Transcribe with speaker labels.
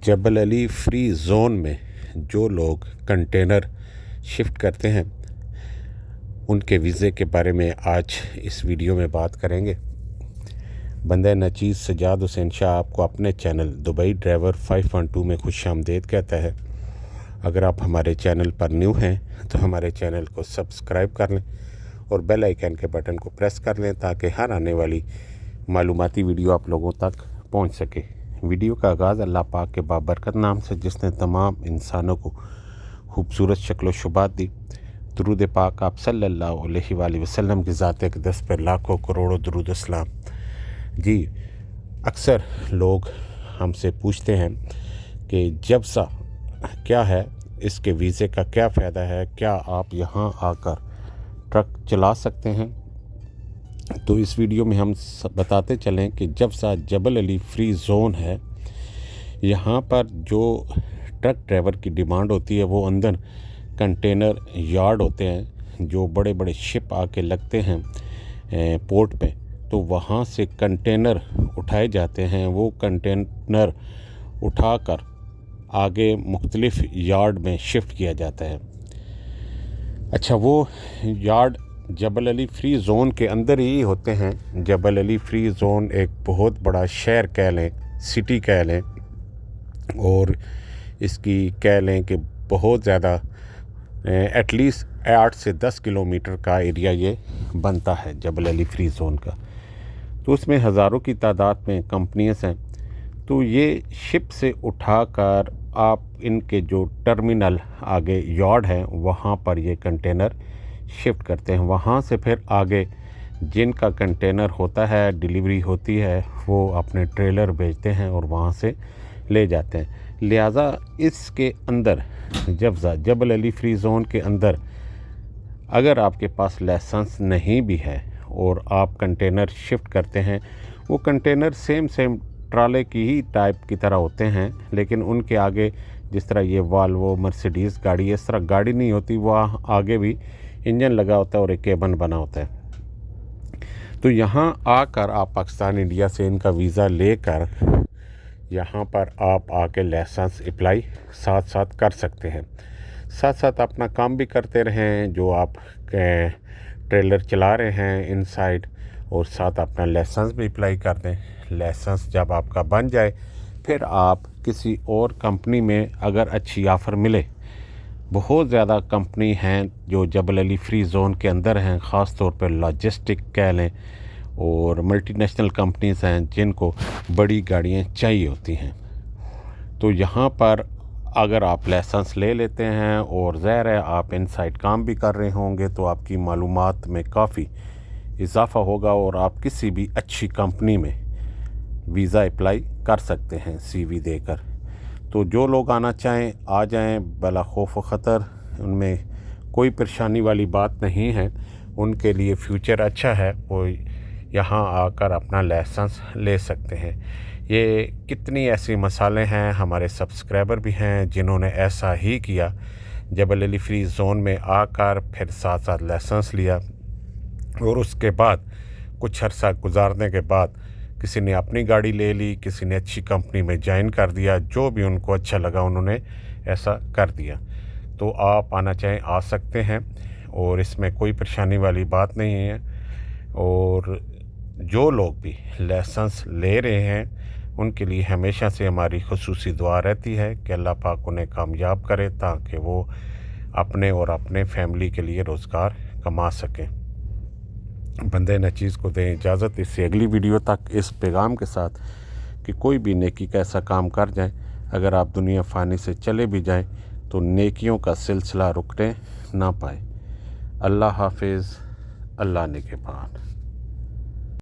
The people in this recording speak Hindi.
Speaker 1: जबल अली फ्री ज़ोन में जो लोग कंटेनर शिफ्ट करते हैं उनके वीज़े के बारे में आज इस वीडियो में बात करेंगे। बंदा नचीज़ सजाद हुसैन शाह आपको अपने चैनल दुबई ड्राइवर 512 में खुशामदीद कहता है। अगर आप हमारे चैनल पर न्यू हैं तो हमारे चैनल को सब्सक्राइब कर लें और बेल आइकन के बटन को प्रेस कर लें ताकि हर आने वाली मालूमाती वीडियो आप लोगों तक पहुंच सके। वीडियो का आगाज़ अल्लाह पाक के बाबरकत नाम से जिसने तमाम इंसानों को खूबसूरत शक्ल व शुबात दी। दुरूद पाक आप सल्लल्लाहु अलैहि वसल्लम की ज़ात अक़दस पर लाखों करोड़ों दुरूद अस्सलाम। जी, अक्सर लोग हमसे पूछते हैं कि जबसा क्या है, इसके वीज़े का क्या फ़ायदा है, क्या आप यहाँ आकर ट्रक चला सकते हैं। तो इस वीडियो में हम बताते चलें कि जबसा जबल अली फ्री ज़ोन है, यहाँ पर जो ट्रक ड्राइवर की डिमांड होती है वो अंदर कंटेनर यार्ड होते हैं, जो बड़े बड़े शिप आके लगते हैं पोर्ट पे, तो वहाँ से कंटेनर उठाए जाते हैं। वो कंटेनर उठाकर आगे मुख्तलिफ यार्ड में शिफ्ट किया जाता है। अच्छा, वो यार्ड जबल अली फ्री ज़ोन के अंदर ही होते हैं। जबल अली फ्री ज़ोन एक बहुत बड़ा शहर कह लें, सिटी कह लें, और इसकी कह लें कि बहुत ज़्यादा एटलीस्ट 8 से 10 किलोमीटर का एरिया ये बनता है जबल अली फ्री ज़ोन का। तो उसमें हज़ारों की तादाद में कंपनियाँ हैं। तो ये शिप से उठाकर आप इनके जो टर्मिनल आगे यार्ड है वहाँ पर ये कंटेनर शिफ्ट करते हैं। वहाँ से फिर आगे जिनका कंटेनर होता है, डिलीवरी होती है, वो अपने ट्रेलर भेजते हैं और वहाँ से ले जाते हैं। लिहाजा इसके अंदर जबल अली फ्री ज़ोन के अंदर अगर आपके पास लाइसेंस नहीं भी है और आप कंटेनर शिफ्ट करते हैं, वो कंटेनर सेम ट्राले की ही टाइप की तरह होते हैं, लेकिन उनके आगे जिस तरह ये वाल्वो मर्सिडीज़ गाड़ी, इस तरह गाड़ी नहीं होती। वहाँ आगे भी इंजन लगा होता है और एक केबन बना होता है। तो यहाँ आकर आप पाकिस्तान इंडिया से इनका वीज़ा लेकर यहाँ पर आप आके लाइसेंस अप्लाई साथ साथ कर सकते हैं। साथ साथ अपना काम भी करते रहें, जो आप ट्रेलर चला रहे हैं इनसाइड, और साथ अपना लाइसेंस भी अप्लाई कर दें। लाइसेंस जब आपका बन जाए फिर आप किसी और कंपनी में अगर अच्छी ऑफ़र मिले, बहुत ज़्यादा कंपनी हैं जो जबल अली फ्री ज़ोन के अंदर हैं, ख़ास तौर पर लॉजिस्टिक कह लें, और मल्टीनेशनल कंपनीज़ हैं जिनको बड़ी गाड़ियाँ चाहिए होती हैं। तो यहाँ पर अगर आप लाइसेंस ले लेते हैं और ज़ाहिर है आप इनसाइड काम भी कर रहे होंगे, तो आपकी मालूमात में काफ़ी इजाफ़ा होगा और आप किसी भी अच्छी कंपनी में वीज़ा अप्लाई कर सकते हैं CV देकर। तो जो लोग आना चाहें आ जाएं बला खौफ व ख़तर, उनमें कोई परेशानी वाली बात नहीं है। उनके लिए फ्यूचर अच्छा है, वो यहाँ आकर अपना लाइसेंस ले सकते हैं। ये कितनी ऐसी मिसालें हैं, हमारे सब्सक्राइबर भी हैं जिन्होंने ऐसा ही किया, जबल अली फ्री ज़ोन में आकर फिर साथ साथ लाइसेंस लिया और उसके बाद कुछ अर्सा गुजारने के बाद किसी ने अपनी गाड़ी ले ली, किसी ने अच्छी कंपनी में ज्वाइन कर दिया, जो भी उनको अच्छा लगा उन्होंने ऐसा कर दिया। तो आप आना चाहें आ सकते हैं और इसमें कोई परेशानी वाली बात नहीं है। और जो लोग भी लाइसेंस ले रहे हैं उनके लिए हमेशा से हमारी खुसूसी दुआ रहती है कि अल्लाह पाक उन्हें कामयाब करे ताकि वो अपने और अपने फैमिली के लिए रोज़गार कमा सकें। बंदे नचीज़ को दें इजाज़त इससे अगली वीडियो तक, इस पैगाम के साथ कि कोई भी नेकी का ऐसा काम कर जाए, अगर आप दुनिया फ़ानी से चले भी जाएं तो नेकियों का सिलसिला रुकने ना पाए। अल्लाह हाफिज़, अल्लाह निगहबान।